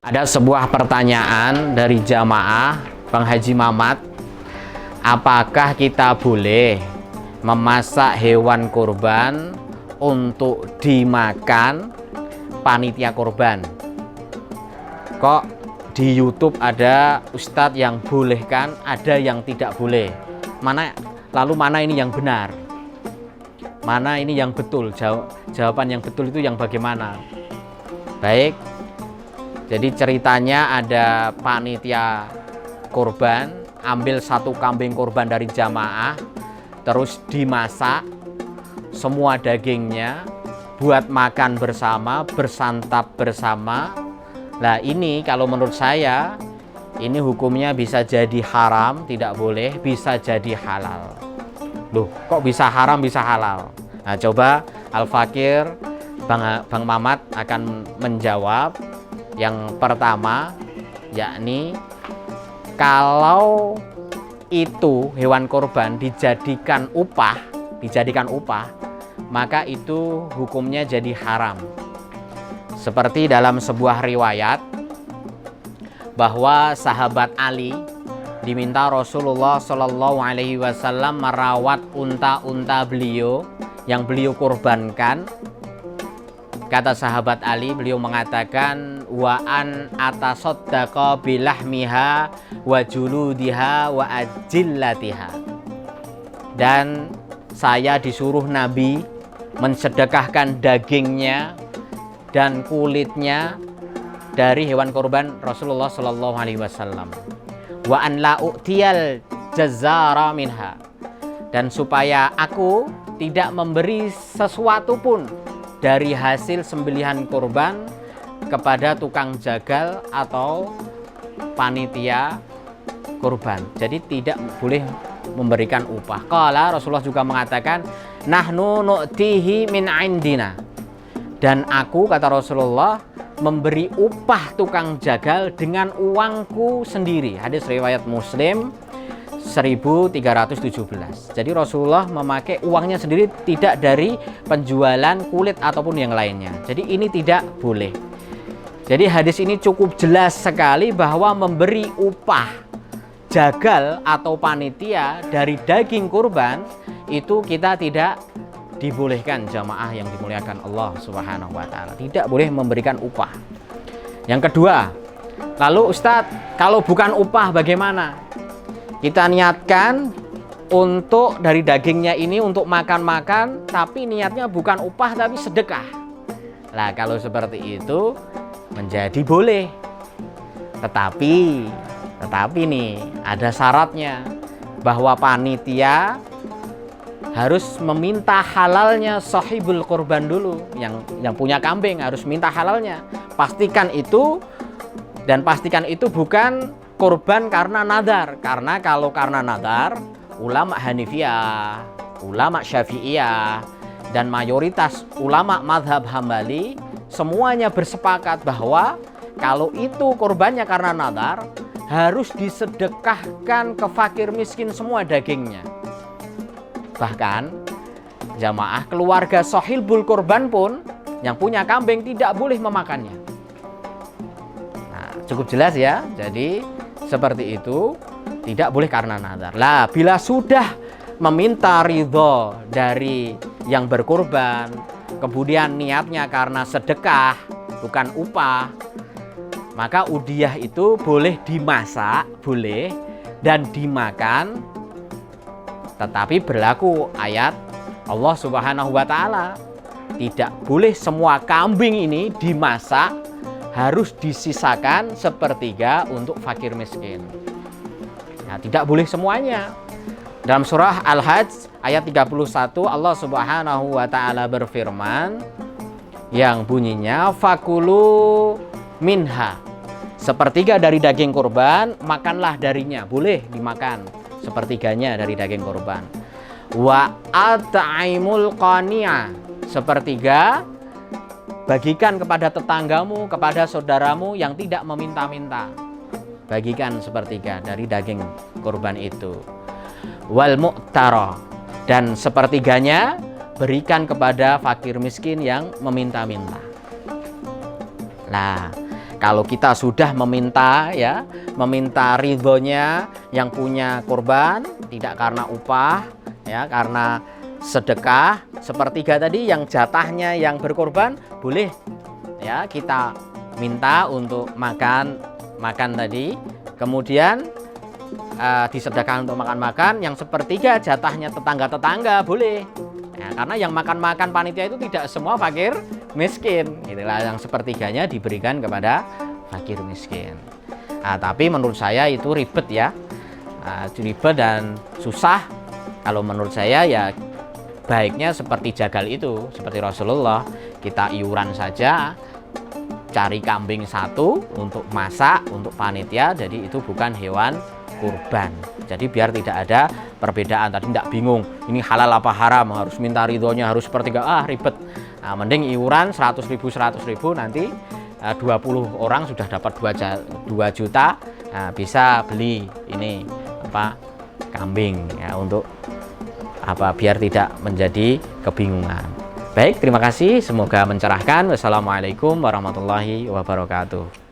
Ada sebuah pertanyaan dari jamaah Bang Haji Mamat. Apakah kita boleh memasak hewan kurban untuk dimakan panitia kurban? Kok di YouTube ada ustadz yang bolehkan, ada yang tidak boleh. Lalu mana ini yang benar? Mana ini yang betul? Jawaban yang betul itu yang bagaimana? Baik. Jadi ceritanya ada panitia kurban, ambil satu kambing kurban dari jamaah, terus dimasak semua dagingnya, buat makan bersama, bersantap bersama. Nah ini kalau menurut saya, ini hukumnya bisa jadi haram, tidak boleh, bisa jadi halal. Loh, kok bisa haram, bisa halal? Nah coba Al-Fakir, Bang Mamat akan menjawab. Yang pertama, yakni kalau itu hewan kurban dijadikan upah, maka itu hukumnya jadi haram. Seperti dalam sebuah riwayat bahwa sahabat Ali diminta Rasulullah Shallallahu Alaihi Wasallam merawat unta-unta beliau yang beliau kurbankan. Kata sahabat Ali, beliau mengatakan wa an atasaddaqa bilahmiha wa juludiha wa ajillatiha. Dan saya disuruh Nabi mensedekahkan dagingnya dan kulitnya dari hewan kurban Rasulullah Shallallahu Alaihi Wasallam. Wa an la u'tiyal jazara minha. Dan supaya aku tidak memberi sesuatu pun dari hasil sembelihan kurban kepada tukang jagal atau panitia kurban. Jadi tidak boleh memberikan upah. Qala Rasulullah juga mengatakan nahnu nu'tihi min indina. Dan aku, kata Rasulullah, memberi upah tukang jagal dengan uangku sendiri. Hadis riwayat Muslim 1317. Jadi Rasulullah memakai uangnya sendiri, tidak dari penjualan kulit ataupun yang lainnya. Jadi ini tidak boleh. Jadi hadis ini cukup jelas sekali bahwa memberi upah jagal atau panitia dari daging kurban itu kita tidak dibolehkan, jamaah yang dimuliakan Allah Subhanahu wa taala. Tidak boleh memberikan upah. Yang kedua, lalu Ustadz, kalau bukan upah bagaimana? Kita niatkan untuk dari dagingnya ini untuk makan-makan, tapi niatnya bukan upah tapi sedekah. Nah kalau seperti itu menjadi boleh. Tetapi nih ada syaratnya, bahwa panitia harus meminta halalnya sahibul kurban dulu, yang punya kambing harus minta halalnya. Pastikan itu bukan kurban karena nadar. Karena kalau karena nadar, ulama Hanifiyah, ulama Syafi'iyah, dan mayoritas ulama madhab Hambali semuanya bersepakat bahwa kalau itu kurbannya karena nadar, harus disedekahkan ke fakir miskin semua dagingnya. Bahkan jamaah keluarga sahibul kurban pun yang punya kambing tidak boleh memakannya. Nah, cukup jelas ya. Jadi seperti itu tidak boleh karena nadar. Lah, bila sudah meminta ridho dari yang berkurban, kemudian niatnya karena sedekah bukan upah, maka udhiyah itu boleh dimasak, boleh, dan dimakan. Tetapi berlaku ayat Allah Subhanahu wa taala, tidak boleh semua kambing ini dimasak, harus disisakan sepertiga untuk fakir miskin. Nah, tidak boleh semuanya. Dalam surah Al-Hajj ayat 31 Allah Subhanahu wa taala berfirman yang bunyinya fakulu minha. Sepertiga dari daging kurban, makanlah darinya, boleh dimakan sepertiganya dari daging kurban. Wa at'imul qani'a, sepertiga bagikan kepada tetanggamu, kepada saudaramu yang tidak meminta-minta. Bagikan sepertiga dari daging kurban itu. Wal mu'tara, dan sepertiganya berikan kepada fakir miskin yang meminta-minta. Nah, Kalau kita sudah meminta ya, meminta ridhonya yang punya kurban, tidak karena upah ya, karena sedekah sepertiga tadi yang jatahnya yang berkorban, boleh ya kita minta untuk makan tadi, kemudian disedekahkan untuk makan-makan, yang sepertiga jatahnya tetangga-tetangga boleh ya, karena yang makan-makan panitia itu tidak semua fakir miskin, itulah yang sepertiganya diberikan kepada fakir miskin. Tapi menurut saya itu ribet ya, ribet dan susah. Kalau menurut saya ya baiknya seperti jagal itu, seperti Rasulullah, kita iuran saja, cari kambing satu untuk masak untuk panitia, jadi itu bukan hewan kurban. Jadi biar tidak ada perbedaan, tadi tidak bingung ini halal apa haram, harus minta ridhonya harus sepertiga, ribet. Mending iuran 100.000 nanti 20 orang sudah dapat 2 juta, bisa beli ini kambing ya, untuk biar tidak menjadi kebingungan. Baik, terima kasih, semoga mencerahkan. Wassalamualaikum warahmatullahi wabarakatuh.